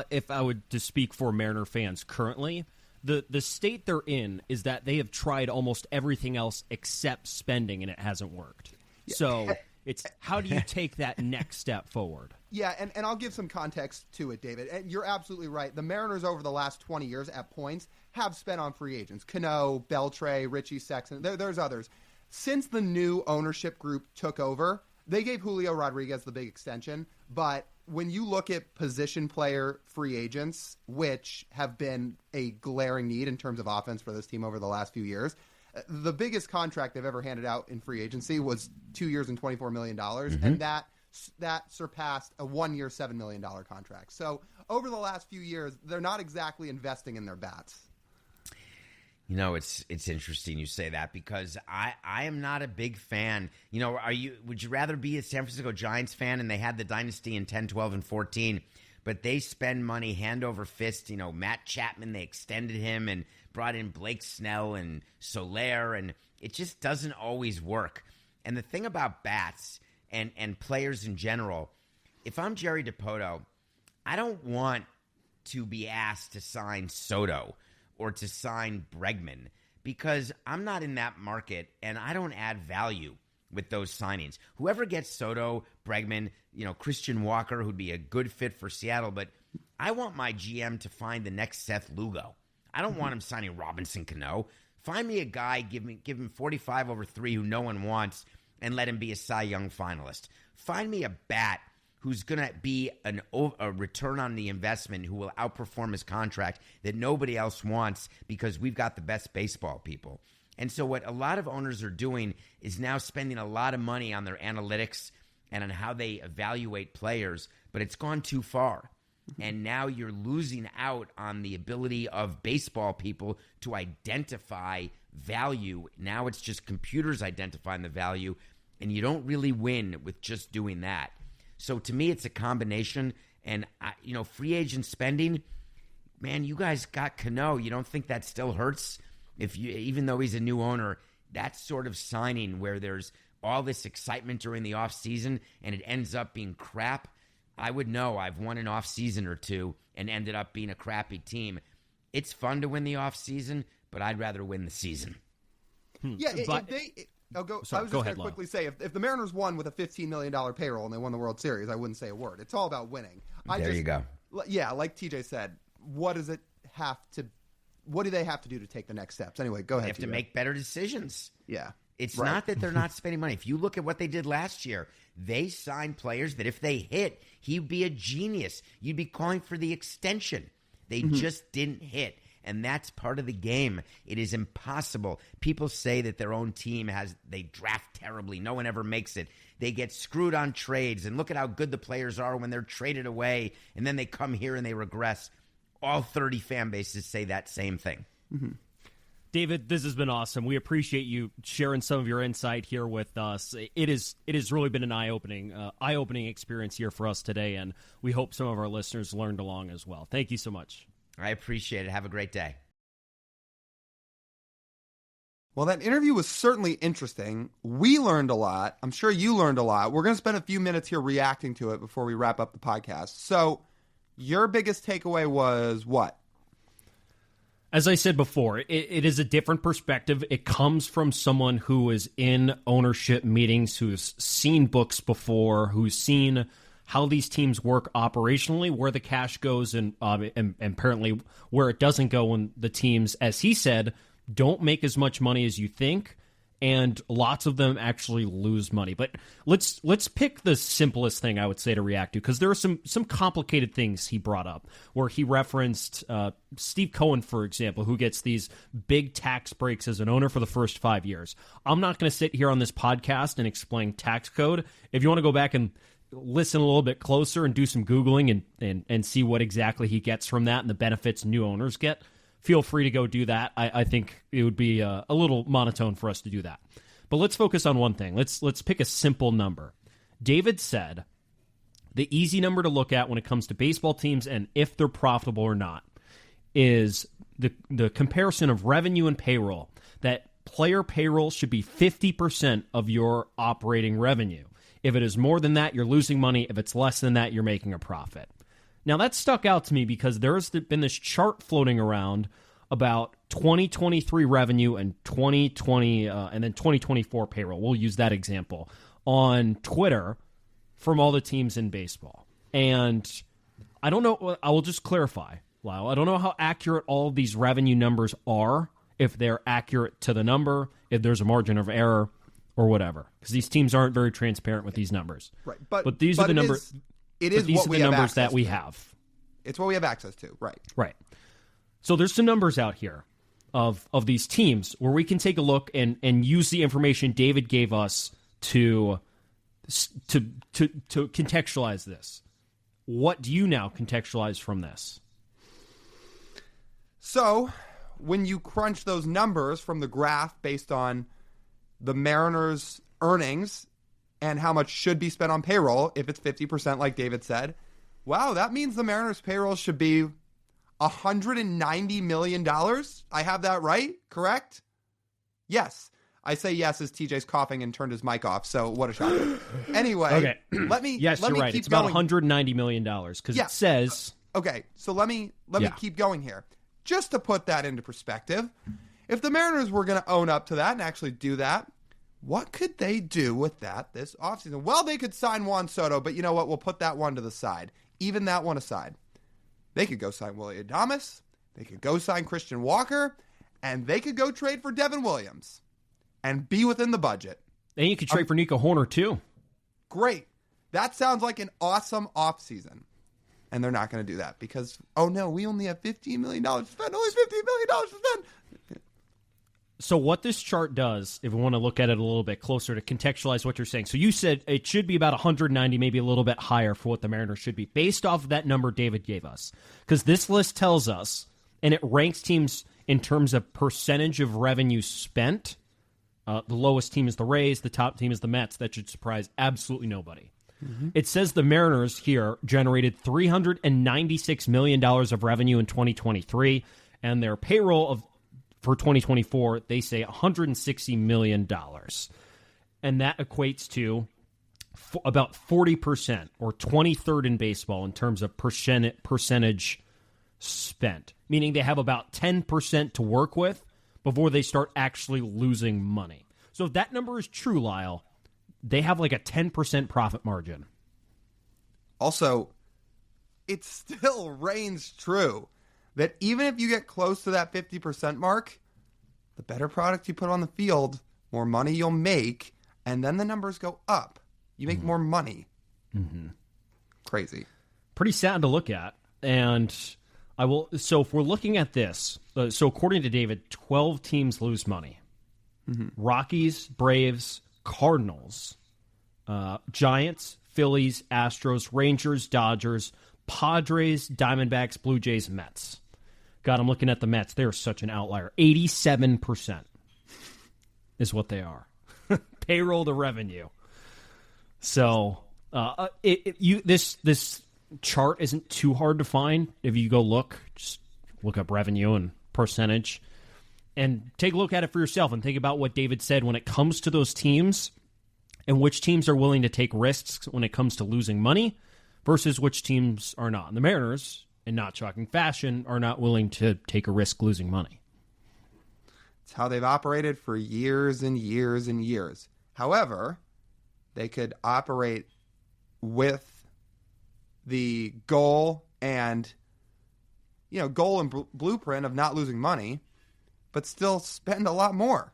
if I would to speak for Mariner fans currently, the state they're in is that they have tried almost everything else except spending, and it hasn't worked. Yeah. So it's how do you take that next step forward? Yeah, and I'll give some context to it, David. And you're absolutely right. The Mariners over the last 20 years at points have spent on free agents. Cano, Beltre, Richie Sexton, there's others. Since the new ownership group took over, they gave Julio Rodriguez the big extension. But when you look at position player free agents, which have been a glaring need in terms of offense for this team over the last few years, the biggest contract they've ever handed out in free agency was 2 years and $24 million. And that surpassed a 1 year, $7 million contract. So over the last few years, they're not exactly investing in their bats. You know, it's interesting you say that because I am not a big fan. You know, would you rather be a San Francisco Giants fan and they had the dynasty in 10, 12, and 14, but they spend money hand over fist? You know, Matt Chapman, they extended him and brought in Blake Snell and Soler, and it just doesn't always work. And the thing about bats and players in general, if I'm Jerry Dipoto, I don't want to be asked to sign Soto or to sign Bregman because I'm not in that market and I don't add value with those signings. Whoever gets Soto, Bregman, you know, Christian Walker, who'd be a good fit for Seattle, but I want my GM to find the next Seth Lugo. I don't want him signing Robinson Cano. Find me a guy, give him 45 over 3 who no one wants, and let him be a Cy Young finalist. Find me a bat who's going to be a return on the investment, who will outperform his contract that nobody else wants because we've got the best baseball people. And so what a lot of owners are doing is now spending a lot of money on their analytics and on how they evaluate players, but it's gone too far. And now you're losing out on the ability of baseball people to identify value. Now it's just computers identifying the value. and you don't really win with just doing that. So to me, it's a combination. And, free agent spending, man, you guys got Cano. You don't think that still hurts? Even though he's a new owner, that sort of signing where there's all this excitement during the offseason and it ends up being crap, I would know. I've won an offseason or two and ended up being a crappy team. It's fun to win the offseason, but I'd rather win the season. Yeah, I was just going to quickly say, if the Mariners won with a $15 million payroll and they won the World Series, I wouldn't say a word. It's all about winning. You go. Yeah, like TJ said, what do they have to do to take the next steps? Anyway, go ahead. They have TJ. to make better decisions. Yeah. It's not that they're not spending money. If you look at what they did last year, they signed players that if they hit, he'd be a genius. You'd be calling for the extension. They just didn't hit. And that's part of the game. It is impossible. People say that their own team they draft terribly. No one ever makes it. They get screwed on trades. And look at how good the players are when they're traded away. And then they come here and they regress. All 30 fan bases say that same thing. Mm-hmm. David, this has been awesome. We appreciate you sharing some of your insight here with us. It has really been an eye-opening experience here for us today, and we hope some of our listeners learned along as well. Thank you so much. I appreciate it. Have a great day. Well, that interview was certainly interesting. We learned a lot. I'm sure you learned a lot. We're going to spend a few minutes here reacting to it before we wrap up the podcast. So your biggest takeaway was what? As I said before, it is a different perspective. It comes from someone who is in ownership meetings, who's seen books before, who's seen how these teams work operationally, where the cash goes, and apparently where it doesn't go when the teams, as he said, don't make as much money as you think, and lots of them actually lose money. But let's pick the simplest thing I would say to react to, because there are some complicated things he brought up, where he referenced Steve Cohen, for example, who gets these big tax breaks as an owner for the first 5 years. I'm not going to sit here on this podcast and explain tax code. If you want to go back and listen a little bit closer and do some Googling and see what exactly he gets from that and the benefits new owners get, feel free to go do that. I think it would be a little monotone for us to do that. But let's focus on one thing. Let's pick a simple number. David said the easy number to look at when it comes to baseball teams and if they're profitable or not is the comparison of revenue and payroll. That player payroll should be 50% of your operating revenue. If it is more than that, you're losing money. If it's less than that, you're making a profit. Now, that stuck out to me because there's been this chart floating around about 2023 revenue and 2020 and then 2024 payroll. We'll use that example on Twitter from all the teams in baseball. And I don't know. I will just clarify, Lyle. I don't know how accurate all of these revenue numbers are, if they're accurate to the number, if there's a margin of error or whatever, because these teams aren't very transparent with these numbers. Right. But these are the numbers. These are the numbers that we have. It's what we have access to. Right. Right. So there's some numbers out here of these teams where we can take a look and use the information David gave us to contextualize this. What do you now contextualize from this? So when you crunch those numbers from the graph based on the Mariners' earnings and how much should be spent on payroll, if it's 50% like David said, wow, that means the Mariners' payroll should be $190 million. I have that right, correct? Yes. I say yes as TJ's coughing and turned his mic off, so what a shocker. Anyway, okay. let me Yes, let you're me right. keep It's about going. $190 million because it says... Okay, so let me keep going here. Just to put that into perspective, if the Mariners were going to own up to that and actually do that, what could they do with that this offseason? Well, they could sign Juan Soto, but you know what? We'll put that one to the side. Even that one aside. They could go sign Willie Adames. They could go sign Christian Walker. And they could go trade for Devin Williams and be within the budget. And you could trade for Nico Horner, too. Great. That sounds like an awesome offseason. And they're not going to do that because, oh no, we only have $15 million to spend. Only $15 million to spend. So what this chart does, if we want to look at it a little bit closer to contextualize what you're saying. So you said it should be about 190, maybe a little bit higher for what the Mariners should be, based off of that number David gave us. Because this list tells us, and it ranks teams in terms of percentage of revenue spent The lowest team is the Rays. The top team is the Mets. That should surprise absolutely nobody. It says the Mariners here generated $396 million of revenue in 2023, and their payroll for 2024, they say $160 million. And that equates to about 40%, or 23rd in baseball in terms of percentage spent, meaning they have about 10% to work with before they start actually losing money. So if that number is true, Lyle, they have like a 10% profit margin. Also, it still reigns true that even if you get close to that 50% mark, the better product you put on the field, more money you'll make, and then the numbers go up. You make more money. Crazy. Pretty sad to look at. And so if we're looking at this, so according to David, 12 teams lose money. Rockies, Braves, Cardinals, Giants, Phillies, Astros, Rangers, Dodgers, Padres, Diamondbacks, Blue Jays, Mets. God, I'm looking at the Mets. They're such an outlier. 87% is what they are. Payroll to revenue. So this chart isn't too hard to find. If you go look, just look up revenue and percentage and take a look at it for yourself and think about what David said when it comes to those teams and which teams are willing to take risks when it comes to losing money versus which teams are not. And the Mariners, in not shocking fashion, are not willing to take a risk losing money. It's how they've operated for years and years and years. However, they could operate with the goal and blueprint of not losing money, but still spend a lot more.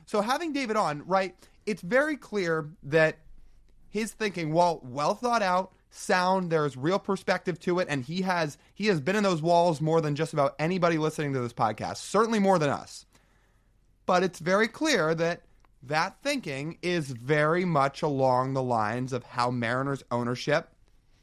So having David on, right, it's very clear that his thinking, well thought out, sound, there's real perspective to it, and he has been in those walls more than just about anybody listening to this podcast, certainly more than us. But it's very clear that thinking is very much along the lines of how Mariners ownership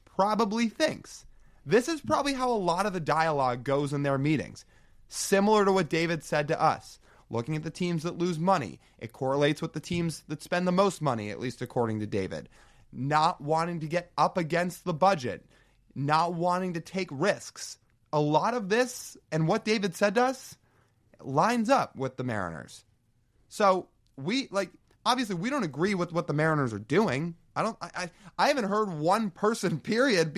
probably thinks. This is probably how a lot of the dialogue goes in their meetings. Similar to what David said to us. Looking at the teams that lose money, it correlates with the teams that spend the most money, at least according to David. Not wanting to get up against the budget, not wanting to take risks. A lot of this and what David said to us lines up with the Mariners. So obviously we don't agree with what the Mariners are doing. I haven't heard one person, period,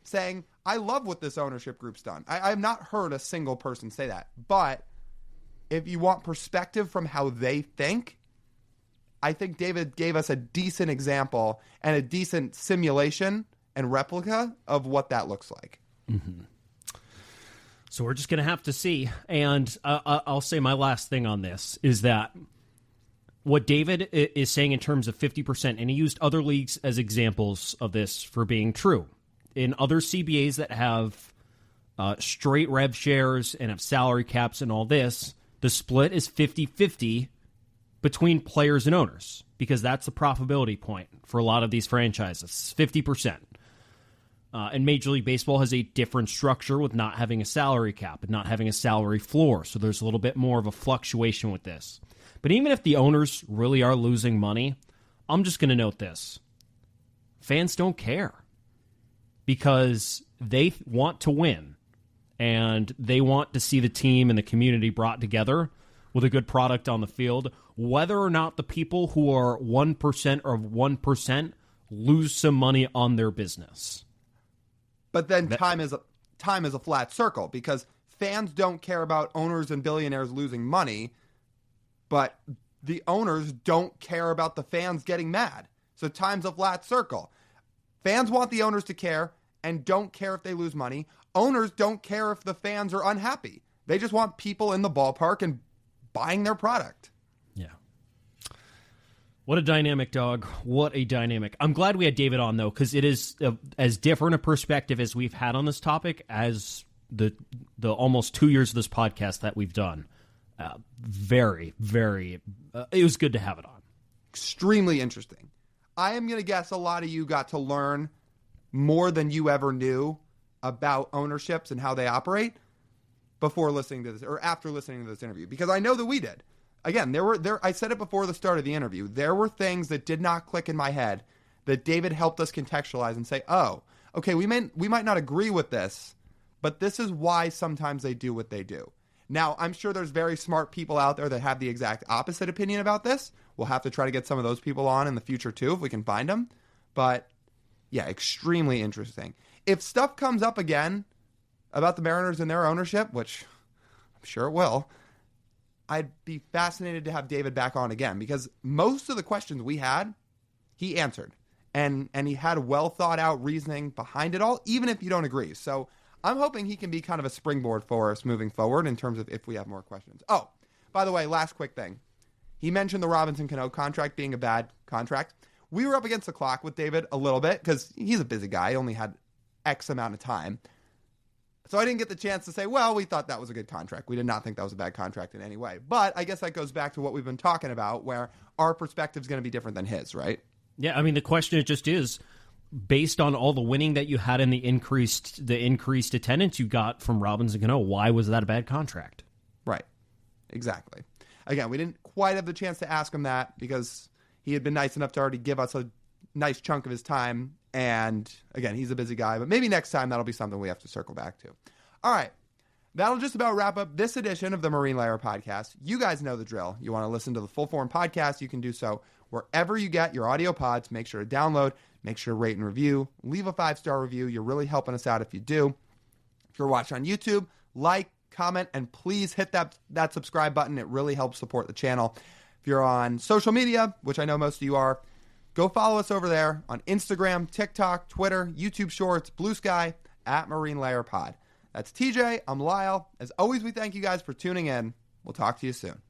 saying, I love what this ownership group's done. I have not heard a single person say that. But if you want perspective from how they think, I think David gave us a decent example and a decent simulation and replica of what that looks like. Mm-hmm. So we're just going to have to see. And I'll say my last thing on this is that what David is saying in terms of 50%, and he used other leagues as examples of this for being true. In other CBAs that have straight rev shares and have salary caps and all this, the split is 50-50 between players and owners because that's the profitability point for a lot of these franchises, 50%. And Major League Baseball has a different structure with not having a salary cap and not having a salary floor, so there's a little bit more of a fluctuation with this. But even if the owners really are losing money, I'm just going to note this. Fans don't care because they want to win. And they want to see the team and the community brought together with a good product on the field, whether or not the people who are 1% or 1% lose some money on their business. But then time is a flat circle because fans don't care about owners and billionaires losing money, but the owners don't care about the fans getting mad. So time's a flat circle. Fans want the owners to care and don't care if they lose money. Owners don't care if the fans are unhappy. They just want people in the ballpark and buying their product. Yeah. What a dynamic, dog. What a dynamic. I'm glad we had David on, though, because it is as different a perspective as we've had on this topic as the almost 2 years of this podcast that we've done. Very, very, it was good to have it on. Extremely interesting. I am going to guess a lot of you got to learn more than you ever knew about ownerships and how they operate before listening to this or after listening to this interview, because I know that we did. again, I said it before the start of the interview. There were things that did not click in my head that David helped us contextualize and say, oh, okay, we might not agree with this, but this is why sometimes they do what they do. Now, I'm sure there's very smart people out there that have the exact opposite opinion about this. We'll have to try to get some of those people on in the future too, if we can find them. But yeah, extremely interesting. If stuff comes up again about the Mariners and their ownership, which I'm sure it will, I'd be fascinated to have David back on again, because most of the questions we had, he answered. And he had well thought out reasoning behind it all, even if you don't agree. So I'm hoping he can be kind of a springboard for us moving forward in terms of if we have more questions. Oh, by the way, last quick thing. He mentioned the Robinson Cano contract being a bad contract. We were up against the clock with David a little bit because he's a busy guy. He only had X amount of time. So I didn't get the chance to say, well, we thought that was a good contract. We did not think that was a bad contract in any way. But I guess that goes back to what we've been talking about, where our perspective is going to be different than his, right? Yeah, I mean, the question just is, based on all the winning that you had and the increased attendance you got from Robinson Cano, why was that a bad contract? Right. Exactly. Again, we didn't quite have the chance to ask him that because he had been nice enough to already give us a nice chunk of his time. And again, he's a busy guy, but maybe next time that'll be something we have to circle back to. All right. That'll just about wrap up this edition of the Marine Layer podcast. You guys know the drill. You want to listen to the full form podcast, you can do so wherever you get your audio pods. Make sure to download, make sure to rate and review, leave a 5-star review. You're really helping us out if you do. If you're watching on YouTube, like, comment, and please hit that subscribe button. It really helps support the channel. If you're on social media, which I know most of you are, go follow us over there on Instagram, TikTok, Twitter, YouTube Shorts, Blue Sky, at Marine Layer Pod. That's TJ. I'm Lyle. As always, we thank you guys for tuning in. We'll talk to you soon.